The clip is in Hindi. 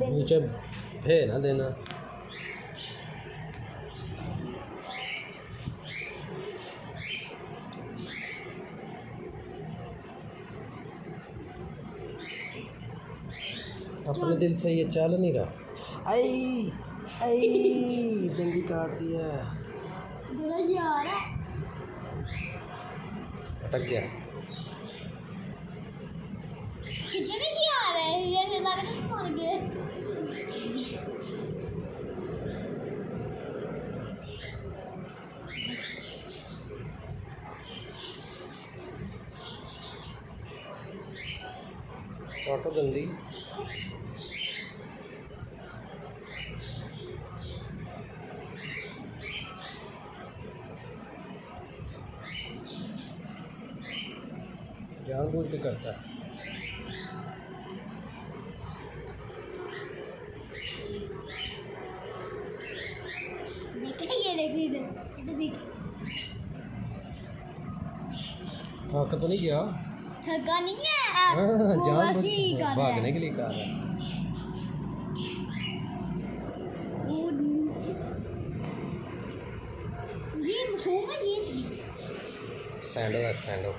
देनी। नीचे फे ना देना। अपने दिल से ये चल नहीं रहा। आई आई दंडी काट दिया। यार अटक गया। कितने यार है ये लग रहा है मर गए। काटो जल्दी। जानबूझ के करता है। ये देखिए इधर देख। थक तो नहीं गया? थका नहीं है। जानबूझ के भागने के लिए कहा है। ये सैंडो है सैंडो।